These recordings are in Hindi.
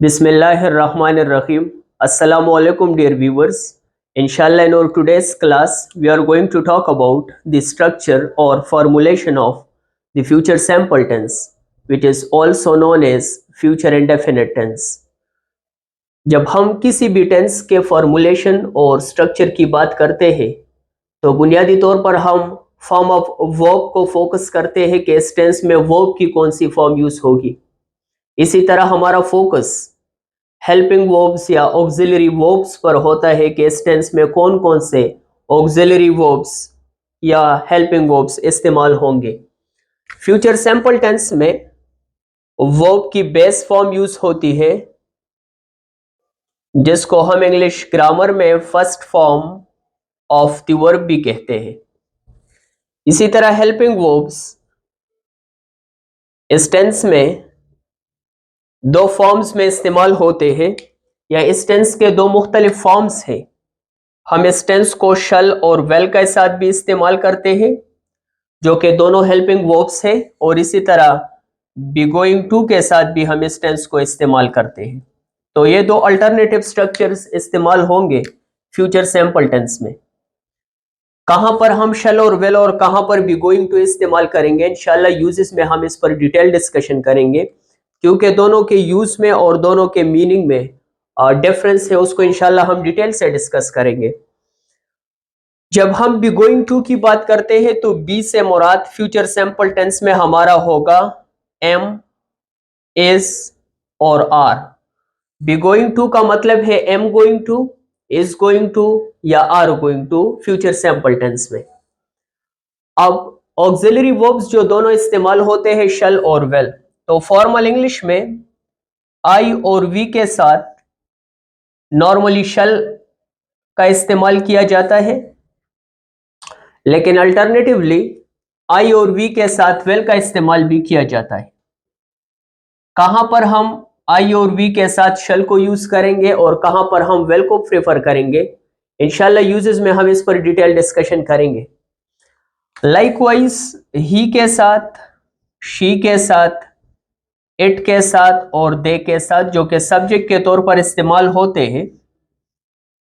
Bismillahirrahmanirrahim. Assalamu alaikum, dear viewers. Inshallah, in our today's class, we are going to talk about the structure or formulation of the future simple tense, which is also known as future indefinite tense. जब हम किसी भी टेंस के फॉर्मूलेशन और स्ट्रक्चर की बात करते हैं तो बुनियादी तौर पर हम फॉर्म ऑफ वर्ब को फोकस करते हैं कि इस टेंस में वर्ब की कौन सी फॉर्म यूज होगी। इसी तरह हमारा फोकस हेल्पिंग वर्ब्स या ऑक्सिलरी वर्ब्स पर होता है कि इस टेंस में कौन कौन से ऑक्सिलरी वर्ब्स या हेल्पिंग वर्ब्स इस्तेमाल होंगे। फ्यूचर सिंपल टेंस में वर्ब की बेस फॉर्म यूज होती है जिसको हम इंग्लिश ग्रामर में first form of the verb भी कहते हैं। इसी तरह हेल्पिंग वर्ब्स इस टेंस में दो फॉर्म्स में इस्तेमाल होते हैं या इस टेंस के दो मुख्तलिफ फॉर्म्स हैं। हम इस टेंस को शल और वेल के साथ भी इस्तेमाल करते हैं जो कि दोनों हेल्पिंग वर्ब्स हैं, और इसी तरह बी गोइंग टू के साथ भी हम इस टेंस को इस्तेमाल करते हैं। तो ये दो अल्टरनेटिव स्ट्रक्चर्स इस्तेमाल होंगे फ्यूचर सिंपल टेंस में। कहां पर हम शल और वेल और कहां पर बी गोइंग टू इस्तेमाल करेंगे, इंशाल्लाह यूजेस में हम इस पर डिटेल डिस्कशन करेंगे, क्योंकि दोनों के यूज में और दोनों के मीनिंग में डिफरेंस है, उसको इंशाल्लाह हम डिटेल से डिस्कस करेंगे। जब हम बी गोइंग टू की बात करते हैं तो बी से मुराद फ्यूचर सिंपल टेंस में हमारा होगा एम, इज और आर। बी गोइंग टू का मतलब है am going to, is going to या are going to future simple tense में। अब ऑक्सिलरी वर्ब्स जो दोनों इस्तेमाल होते हैं शल और वेल, तो फॉर्मल इंग्लिश में आई और वी के साथ नॉर्मली शल का इस्तेमाल किया जाता है, लेकिन अल्टरनेटिवली आई और वी के साथ वेल का इस्तेमाल भी किया जाता है। कहां पर हम आई और वी के साथ शल को यूज करेंगे और कहां पर हम वेल को प्रेफर करेंगे, इंशाल्लाह यूजेस में हम इस पर डिटेल डिस्कशन करेंगे। लाइकवाइज ही के साथ, शी के साथ, इट के साथ और दे के साथ जो कि सब्जेक्ट के तौर पर इस्तेमाल होते हैं,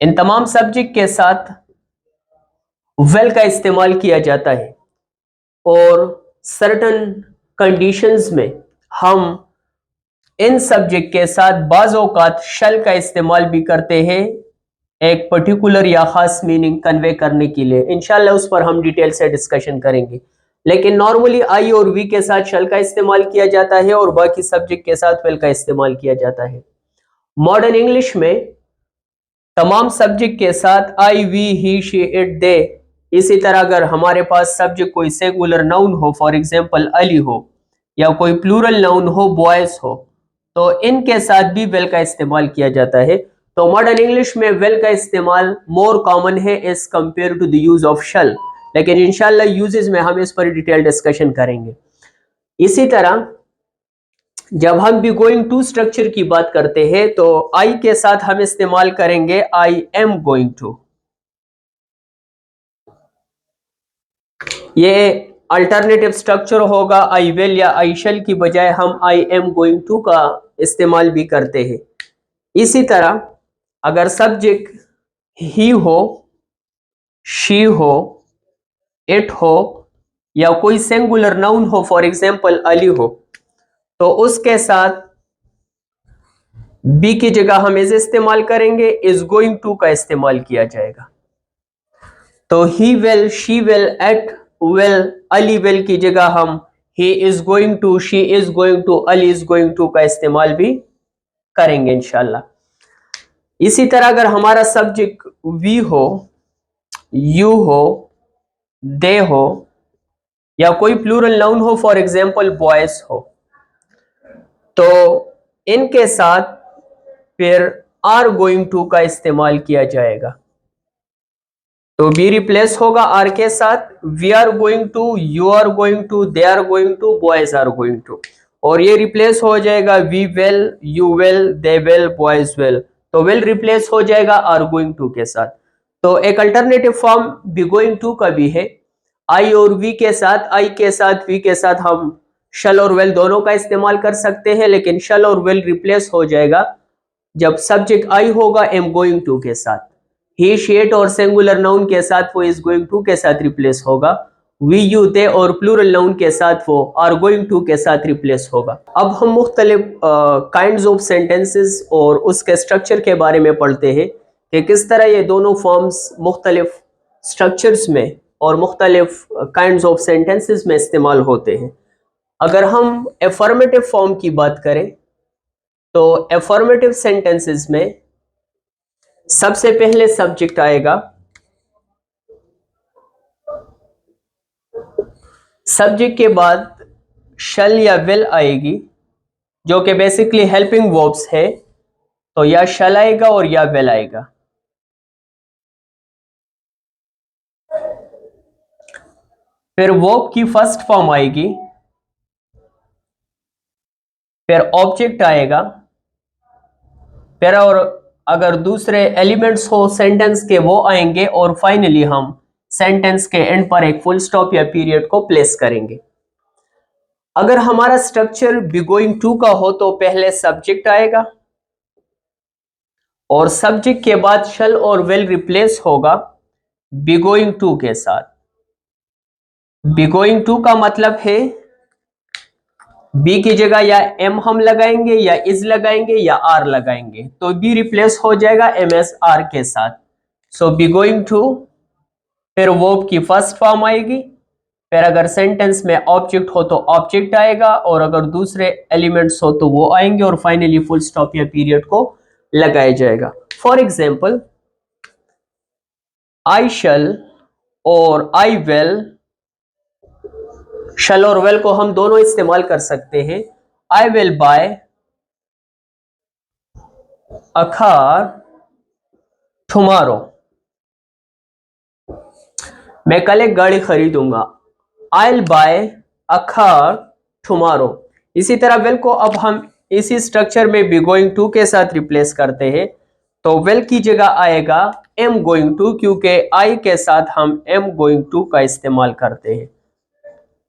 इन तमाम सब्जेक्ट के साथ वेल का इस्तेमाल किया जाता है, और सर्टन कंडीशंस में हम इन सब्जेक्ट के साथ बाज़ औक़ात शल का इस्तेमाल भी करते हैं एक पर्टिकुलर या ख़ास मीनिंग कन्वे करने के लिए। इंशाल्लाह उस पर हम डिटेल से डिस्कशन करेंगे, लेकिन नॉर्मली आई और वी के साथ शल का इस्तेमाल किया जाता है और बाकी सब्जेक्ट के साथ वेल का इस्तेमाल किया जाता है। मॉडर्न इंग्लिश में तमाम सब्जेक्ट के साथ आई, वी, ही, शी, इट, दे, इसी तरह अगर हमारे पास सब्जेक्ट कोई सिंगुलर नाउन हो, फॉर एग्जांपल अली हो, या कोई प्लूरल नाउन हो, बॉयज हो, तो इनके साथ भी वेल का इस्तेमाल किया जाता है। तो मॉडर्न इंग्लिश में वेल का इस्तेमाल मोर कॉमन है as compared to the use of shall, लेकिन इंशाल्लाह यूजेस में हम इस पर डिटेल डिस्कशन करेंगे। इसी तरह जब हम बी गोइंग टू स्ट्रक्चर की बात करते हैं तो आई के साथ हम इस्तेमाल करेंगे आई एम गोइंग टू। ये अल्टरनेटिव स्ट्रक्चर होगा आई विल या आई शैल की बजाय हम आई एम गोइंग टू का इस्तेमाल भी करते हैं। इसी तरह अगर सब्जेक्ट ही हो, शी हो, इट हो या कोई सिंगुलर नाउन हो, फॉर एग्जांपल अली हो, तो उसके साथ बी की जगह हम इज इस्तेमाल करेंगे, इज गोइंग टू का इस्तेमाल किया जाएगा। तो he will, she will, it will, Ali will की जगह हम he is going to, she is going to, Ali is going to का इस्तेमाल भी करेंगे इंशाल्लाह। इसी तरह अगर हमारा सब्जेक्ट वी हो, यू हो, दे हो या कोई प्लूरल नाउन हो, फॉर एग्जांपल बॉयज हो, तो इनके साथ फिर आर गोइंग टू का इस्तेमाल किया जाएगा। तो बी रिप्लेस होगा आर के साथ, we are going to, you are going to, they are going to, boys are going to, और ये रिप्लेस हो जाएगा we will, you will, they will, boys will, तो विल रिप्लेस हो जाएगा आर गोइंग टू के साथ। तो एक alternative form be going to का भी है, आई और वी के साथ, आई के साथ, वी के साथ हम शल और वेल दोनों का इस्तेमाल कर सकते हैं, लेकिन शल और वेल रिप्लेस हो जाएगा जब सब्जेक्ट आई होगा एम गोइंग टू के साथ, ही शी इट और सिंगुलर नाउन के साथ वो इज गोइंग टू के साथ रिप्लेस होगा, वी यू दे और प्लूरल नाउन के साथ वो आर गोइंग टू के साथ रिप्लेस होगा। अब हम मुख्तलिफ काइंड्स ऑफ सेंटेंसेस और उसके स्ट्रक्चर के बारे में पढ़ते हैं कि किस तरह ये दोनों फॉर्म्स मुख्तलिफ स्ट्रक्चर्स में और मुख्तलिफ काइंड्स ऑफ सेंटेंसेस में इस्तेमाल होते हैं। अगर हम एफर्मेटिव फॉर्म की बात करें तो एफर्मेटिव सेंटेंसेस में सबसे पहले सब्जेक्ट आएगा, सब्जेक्ट के बाद शल या विल आएगी जो कि बेसिकली हेल्पिंग वर्ब्स है, तो या शल आएगा और या विल आएगा। फिर वर्ब की फर्स्ट फॉर्म आएगी, फिर ऑब्जेक्ट आएगा, फिर और अगर दूसरे एलिमेंट्स हो सेंटेंस के वो आएंगे और फाइनली हम सेंटेंस के एंड पर एक फुल स्टॉप या पीरियड को प्लेस करेंगे। अगर हमारा स्ट्रक्चर बी गोइंग टू का हो तो पहले सब्जेक्ट आएगा और सब्जेक्ट के बाद शल और विल रिप्लेस होगा बी गोइंग टू के साथ। बी गोइंग टू का मतलब है बी की जगह या एम हम लगाएंगे या इज लगाएंगे या आर लगाएंगे, तो बी रिप्लेस हो जाएगा एम एस आर के साथ। सो बी गोइंग टू, फिर वर्ब की फर्स्ट फॉर्म आएगी, फिर अगर सेंटेंस में ऑब्जेक्ट हो तो ऑब्जेक्ट आएगा और अगर दूसरे एलिमेंट्स हो तो वो आएंगे और फाइनली फुल स्टॉप या पीरियड को लगाया जाएगा। फॉर एग्जाम्पल, आई शल और आई विल, शल और विल को हम दोनों इस्तेमाल कर सकते हैं। I will buy a car tomorrow, मैं कल एक गाड़ी खरीदूंगा। I will buy a car tomorrow. इसी तरह विल को अब हम इसी स्ट्रक्चर में बी गोइंग टू के साथ रिप्लेस करते हैं, तो विल की जगह आएगा एम गोइंग टू, क्योंकि आई के साथ हम एम गोइंग टू का इस्तेमाल करते हैं।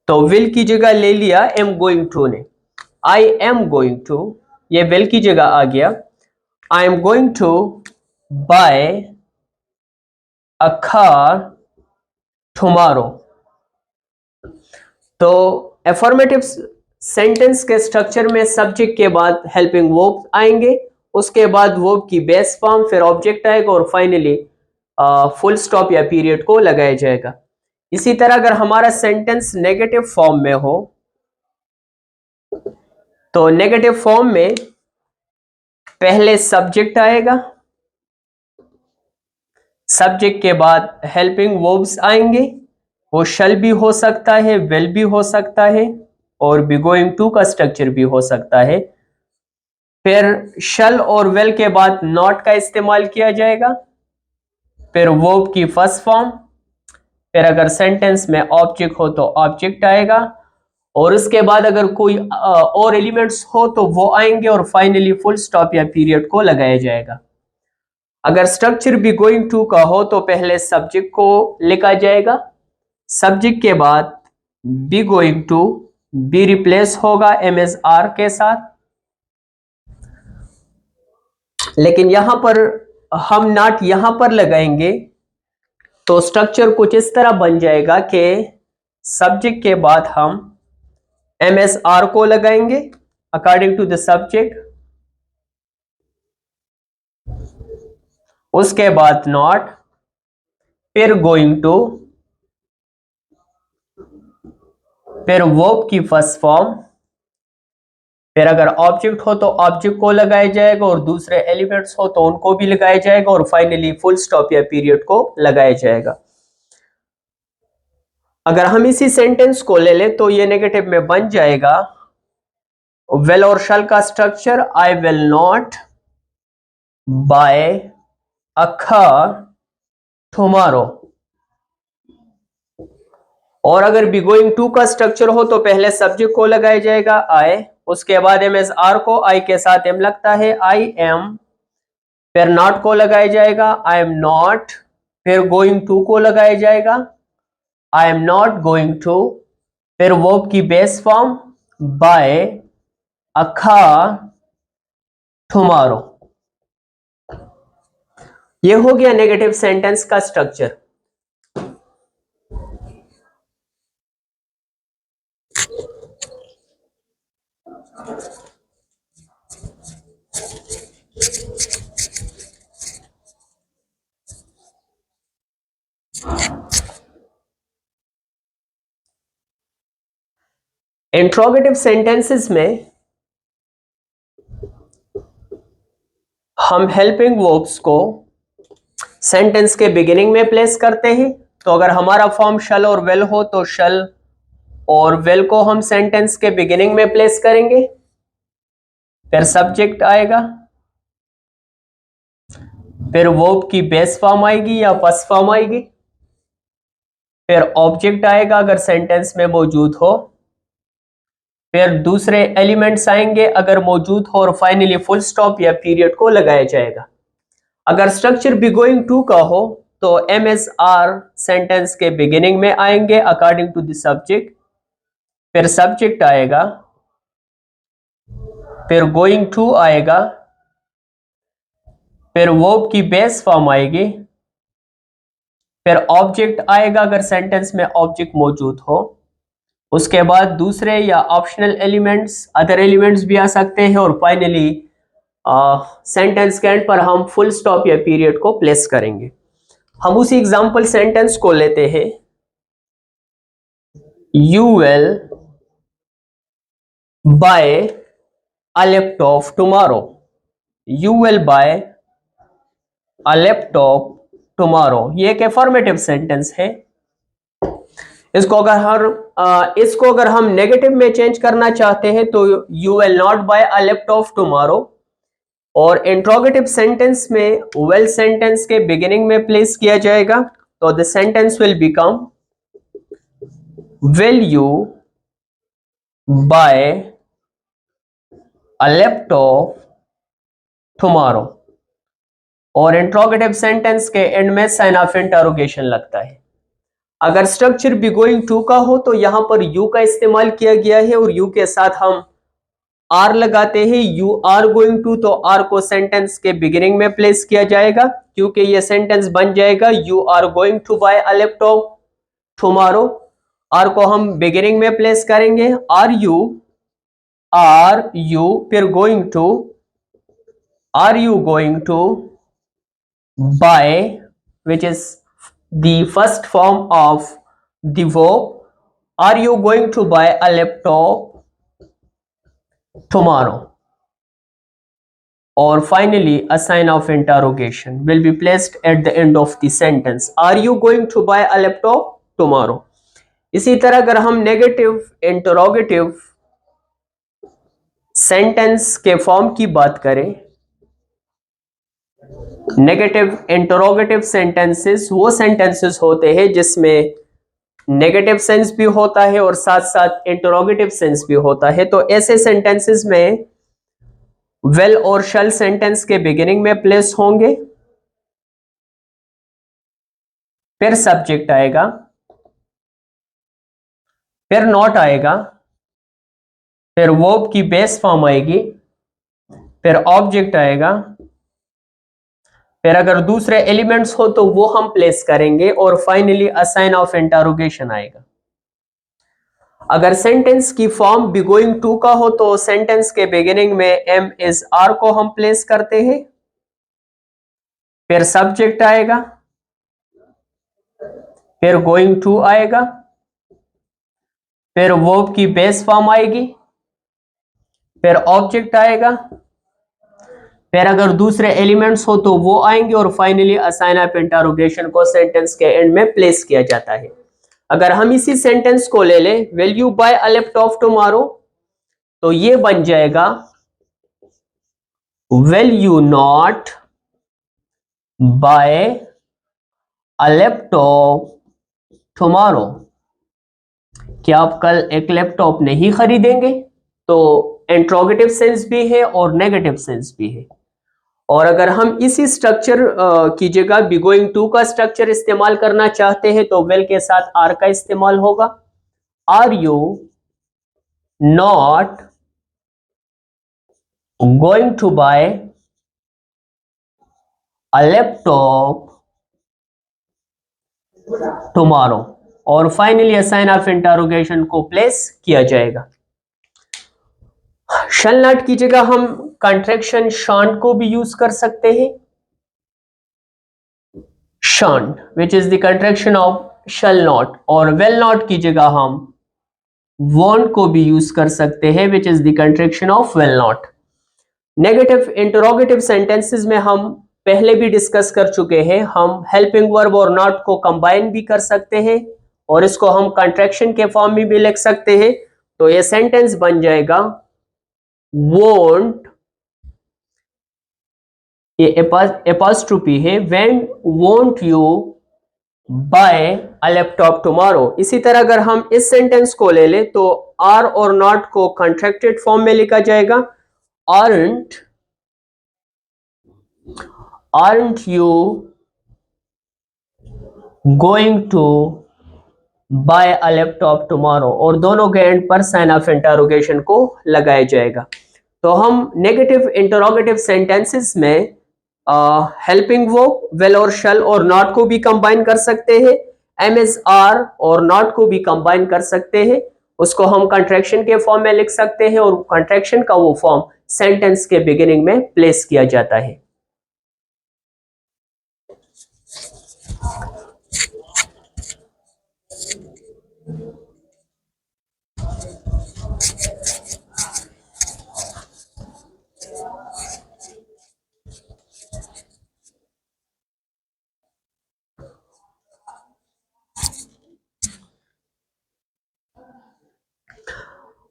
तो विल की जगह ले लिया एम गोइंग टू ने, आई एम गोइंग टू, ये विल की जगह आ गया। I am going to buy a car tomorrow. तो एफर्मेटिव सेंटेंस के स्ट्रक्चर में सब्जेक्ट के बाद हेल्पिंग वर्ब आएंगे, उसके बाद वर्ब की बेस फॉर्म, फिर ऑब्जेक्ट आएगा और फाइनली फुल स्टॉप या पीरियड को लगाया जाएगा। इसी तरह अगर हमारा सेंटेंस नेगेटिव फॉर्म में हो तो नेगेटिव फॉर्म में पहले सब्जेक्ट आएगा, सब्जेक्ट के बाद हेल्पिंग वर्ब्स आएंगे, वो शल भी हो सकता है, विल भी हो सकता है और बी गोइंग टू का स्ट्रक्चर भी हो सकता है। फिर शल और विल के बाद नॉट का इस्तेमाल किया जाएगा, फिर वर्ब की फर्स्ट फॉर्म, फिर अगर सेंटेंस में ऑब्जेक्ट हो तो ऑब्जेक्ट आएगा और उसके बाद अगर कोई और एलिमेंट्स हो तो वो आएंगे और फाइनली फुल स्टॉप या पीरियड को लगाया जाएगा। अगर स्ट्रक्चर बी गोइंग टू का हो तो पहले सब्जेक्ट को लिखा जाएगा, सब्जेक्ट के बाद be going to, be replace होगा एम एस आर के साथ, लेकिन यहां पर हम नॉट यहां पर लगाएंगे तो स्ट्रक्चर कुछ इस तरह बन जाएगा कि सब्जेक्ट के बाद हम एम एस आर को लगाएंगे अकॉर्डिंग टू द सब्जेक्ट, उसके बाद नॉट, फिर गोइंग टू, फिर वर्ब की फर्स्ट फॉर्म, फिर अगर ऑब्जेक्ट हो तो ऑब्जेक्ट को लगाया जाएगा और दूसरे एलिमेंट्स हो तो उनको भी लगाया जाएगा और फाइनली फुल स्टॉप या पीरियड को लगाया जाएगा। अगर हम इसी सेंटेंस को ले लें तो ये नेगेटिव में बन जाएगा विल और शल का structure, I will not buy a car tomorrow. और अगर बी गोइंग टू का स्ट्रक्चर हो तो पहले सब्जेक्ट को लगाया जाएगा आई, उसके बाद एम एस आर को, आई के साथ एम लगता है, आई एम, फिर नॉट को लगाया जाएगा आई एम नॉट, फिर गोइंग टू को लगाया जाएगा I am not going to, फिर वर्ब की base form buy a car tomorrow. ये हो गया नेगेटिव सेंटेंस का स्ट्रक्चर। इंट्रोगेटिव सेंटेंसेस में हम हेल्पिंग वर्ब्स को सेंटेंस के बिगिनिंग में प्लेस करते हैं। तो अगर हमारा फॉर्म शल और वेल हो तो शल और वेल को हम सेंटेंस के बिगिनिंग में प्लेस करेंगे। फिर सब्जेक्ट आएगा, फिर वर्ब की बेस फॉर्म आएगी या फर्स्ट फॉर्म आएगी, फिर ऑब्जेक्ट आएगा अगर सेंटेंस में मौजूद हो, फिर दूसरे एलिमेंट्स आएंगे अगर मौजूद हो, और फाइनली फुल स्टॉप या पीरियड को लगाया जाएगा। अगर स्ट्रक्चर बिगोइंग टू का हो तो एम एस आर सेंटेंस के बिगिनिंग में आएंगे अकॉर्डिंग टू द सब्जेक्ट, फिर सब्जेक्ट आएगा, फिर गोइंग टू आएगा, फिर वर्ब की बेस फॉर्म आएगी, फिर ऑब्जेक्ट आएगा अगर सेंटेंस में ऑब्जेक्ट मौजूद हो, उसके बाद दूसरे या ऑप्शनल एलिमेंट्स, अदर एलिमेंट्स भी आ सकते हैं, और फाइनली सेंटेंस के एंड पर हम फुल स्टॉप या पीरियड को प्लेस करेंगे। हम उसी एग्जांपल सेंटेंस को लेते हैं, you will buy a laptop tomorrow. You will buy a laptop tomorrow, ये एक एफर्मेटिव सेंटेंस है। इसको अगर हम नेगेटिव में चेंज करना चाहते हैं तो you will not buy a laptop tomorrow, और इंट्रोगेटिव सेंटेंस में वेल सेंटेंस के बिगिनिंग में प्लेस किया जाएगा। तो the sentence will become will you buy a laptop tomorrow, और इंट्रोगेटिव सेंटेंस के एंड में साइन ऑफ इंटरोगेशन लगता है। अगर स्ट्रक्चर बिगोइंग टू का हो तो यहां पर यू का इस्तेमाल किया गया है और यू के साथ हम आर लगाते हैं, यू आर गोइंग टू, तो आर को सेंटेंस के बिगिनिंग में प्लेस किया जाएगा क्योंकि ये सेंटेंस बन जाएगा you are going to buy a laptop tomorrow. Are को हम बिगिनिंग में प्लेस करेंगे, आर यू, फिर going to, are you going to buy, which is the first form of the verb, are you going to buy a laptop tomorrow? Or finally a sign of interrogation will be placed at the end of the sentence, are you going to buy a laptop tomorrow? इसी तरह अगर हम नेगेटिव इंटरोगेटिव सेंटेंस के फॉर्म की बात करें, नेगेटिव इंटरोगेटिव सेंटेंसेस वो सेंटेंसेस होते हैं जिसमें नेगेटिव सेंस भी होता है और साथ साथ इंटरोगेटिव सेंस भी होता है। तो ऐसे सेंटेंसेस में वेल और शल सेंटेंस के बिगिनिंग में प्लेस होंगे, फिर सब्जेक्ट आएगा, फिर नॉट आएगा, फिर वर्ब की बेस फॉर्म आएगी, फिर ऑब्जेक्ट आएगा, फिर अगर दूसरे एलिमेंट्स हो तो वो हम प्लेस करेंगे, और finally a sign of interrogation आएगा। अगर सेंटेंस की फॉर्म बिगोइंग टू का हो तो सेंटेंस के बिगिनिंग में एम इज आर को हम प्लेस करते हैं, फिर सब्जेक्ट आएगा, फिर गोइंग टू आएगा, फिर वर्ब की बेस फॉर्म आएगी, फिर ऑब्जेक्ट आएगा, फिर अगर दूसरे एलिमेंट्स हो तो वो आएंगे, और finally a sign of interrogation को सेंटेंस के एंड में प्लेस किया जाता है। अगर हम इसी सेंटेंस को ले लें, will you buy a laptop tomorrow, तो ये बन जाएगा will you not buy a laptop tomorrow, क्या आप कल एक लैपटॉप नहीं खरीदेंगे? तो इंट्रोगेटिव सेंस भी है और नेगेटिव सेंस भी है। और अगर हम इसी स्ट्रक्चर की जगह बिगोइंग टू का स्ट्रक्चर इस्तेमाल करना चाहते हैं तो वेल के साथ आर का इस्तेमाल होगा, are you not going to buy a laptop tomorrow, और फाइनली साइन ऑफ इंटरोगेशन को प्लेस किया जाएगा। शल नॉट की जगह हम कॉन्ट्रैक्शन शांट को भी यूज कर सकते हैं। Shan't which is the contraction of shall not, और वेल नॉट की जगह हम वॉन्ट को भी यूज कर सकते हैं which is the contraction of well not. Negative interrogative sentences में हम पहले भी डिस्कस कर चुके हैं, हम हेल्पिंग वर्ब और नॉट को कंबाइन भी कर सकते हैं और इसको हम कॉन्ट्रैक्शन के फॉर्म में भी लिख सकते हैं। तो ये सेंटेंस बन जाएगा वोंट, ये एपॉस्ट्रोफी है, when won't you buy a laptop tomorrow. इसी तरह अगर हम इस सेंटेंस को ले ले तो आर और नॉट को कॉन्ट्रैक्टेड फॉर्म में लिखा जाएगा, aren't you going to buy a laptop tomorrow, और दोनों के एंड पर साइन ऑफ इंटरोगेशन को लगाया जाएगा। तो हम नेगेटिव इंटरोगेटिव सेंटेंसेस में हेल्पिंग वर्ब वेल और शल और नॉट को भी कंबाइन कर सकते हैं, MSR और नॉट को भी कंबाइन कर सकते हैं, उसको हम कॉन्ट्रैक्शन के फॉर्म में लिख सकते हैं और कॉन्ट्रैक्शन का वो फॉर्म सेंटेंस के बिगिनिंग में प्लेस किया जाता है।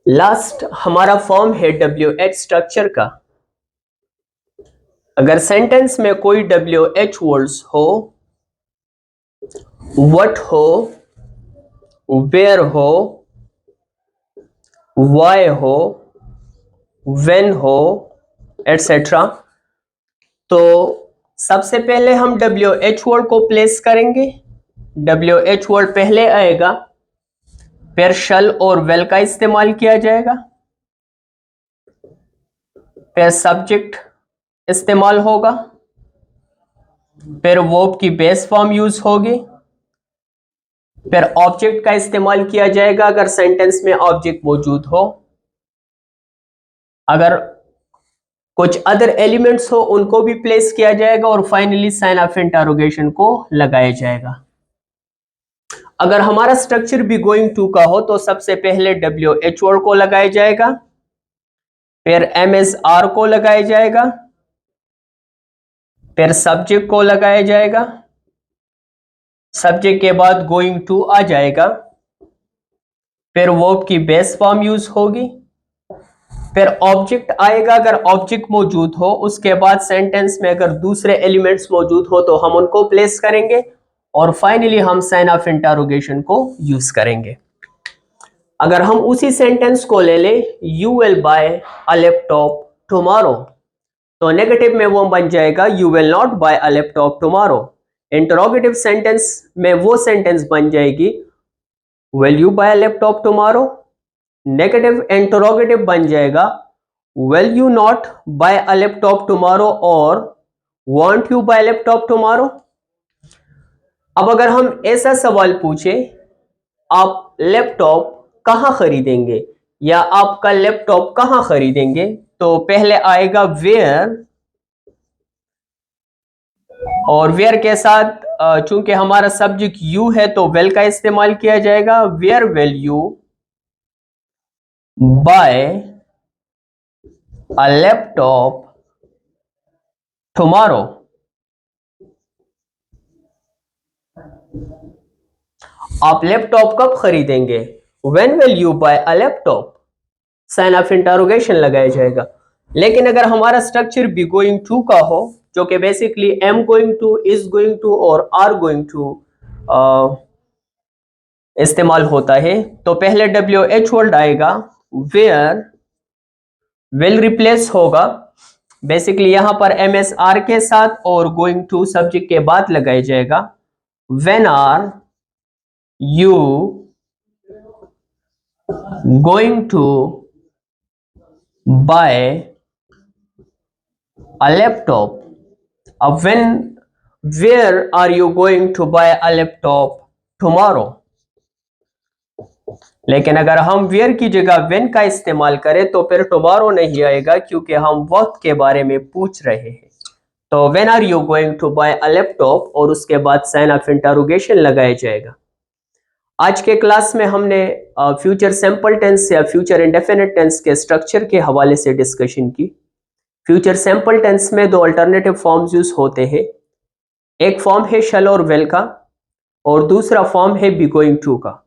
लास्ट हमारा फॉर्म है WH स्ट्रक्चर का। अगर सेंटेंस में कोई WH वर्ड्स हो, व्हाट हो, वेयर हो, व्हाई हो, व्हेन हो, एटसेट्रा, तो सबसे पहले हम WH वर्ड को प्लेस करेंगे। WH वर्ड पहले आएगा, फिर शल और वेल का इस्तेमाल किया जाएगा, फिर सब्जेक्ट इस्तेमाल होगा, फिर वर्ब की बेस फॉर्म यूज होगी, फिर ऑब्जेक्ट का इस्तेमाल किया जाएगा अगर सेंटेंस में ऑब्जेक्ट मौजूद हो, अगर कुछ अदर एलिमेंट्स हो उनको भी प्लेस किया जाएगा, और फाइनली साइन ऑफ इंटरोगेशन को लगाया जाएगा। अगर हमारा स्ट्रक्चर भी गोइंग टू का हो तो सबसे पहले WH वर्ड को लगाया जाएगा, फिर MSR को लगाया जाएगा, फिर सब्जेक्ट को लगाया जाएगा, सब्जेक्ट के बाद गोइंग टू आ जाएगा, फिर वर्ब की बेस फॉर्म यूज होगी, फिर ऑब्जेक्ट आएगा अगर ऑब्जेक्ट मौजूद हो, उसके बाद सेंटेंस में अगर दूसरे एलिमेंट्स मौजूद हो तो हम उनको प्लेस करेंगे, और फाइनली हम साइन ऑफ इंटरोगेशन को यूज करेंगे। अगर हम उसी सेंटेंस को ले ले, you will buy a laptop tomorrow, तो नेगेटिव में वो बन जाएगा you will not buy a laptop tomorrow. Interrogative sentence में वो सेंटेंस बन जाएगी will you buy a laptop tomorrow. Negative interrogative बन जाएगा will you not buy a laptop tomorrow और won't you buy laptop tomorrow. अब अगर हम ऐसा सवाल पूछे, आप लैपटॉप कहां खरीदेंगे या आपका लैपटॉप कहां खरीदेंगे, तो पहले आएगा वेयर, और वेयर के साथ चूंकि हमारा सब्जेक्ट यू है तो वेल का इस्तेमाल किया जाएगा, where will you buy a laptop tomorrow. आप लैपटॉप कब खरीदेंगे, when will you buy a laptop, sign of interrogation लगाया जाएगा। लेकिन अगर हमारा स्ट्रक्चर भी गोइंग टू का हो, जो कि basically am going to, is going to और आर गोइंग टू इस्तेमाल होता है, तो पहले WH वर्ड आएगा, वेयर विल रिप्लेस होगा बेसिकली यहां पर MSR के साथ और गोइंग टू सब्जेक्ट के बाद लगाया जाएगा, when are you going to buy a laptop. अब when where are you going to buy a laptop tomorrow. लेकिन अगर हम वेयर की जगह व्हेन का इस्तेमाल करें तो फिर टुमारो नहीं आएगा, क्योंकि हम वक्त के बारे में पूछ रहे हैं। तो when are you going to buy a laptop और उसके बाद साइन ऑफ इंटरोगेशन लगाया जाएगा। आज के क्लास में हमने फ्यूचर सिंपल टेंस या फ्यूचर इंडेफिनिट टेंस के स्ट्रक्चर के हवाले से डिस्कशन की। फ्यूचर सिंपल टेंस में दो अल्टरनेटिव फॉर्म्स यूज होते हैं। एक फॉर्म है शैल और विल का, और दूसरा फॉर्म है बी गोइंग टू का।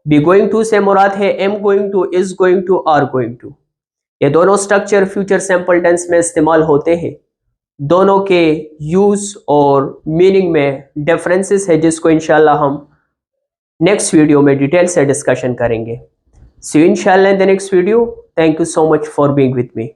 बी गोइंग टू से मुराद है am going to, is going to, are going to. ये दोनों स्ट्रक्चर फ्यूचर सिंपल टेंस में इस्तेमाल होते हैं। दोनों के यूज और मीनिंग में डिफरेंसेस है, जिसको इंशाल्लाह हम नेक्स्ट वीडियो में डिटेल से डिस्कशन करेंगे। सी यू इंशाल्लाह in the next video. Thank you so much for being with me.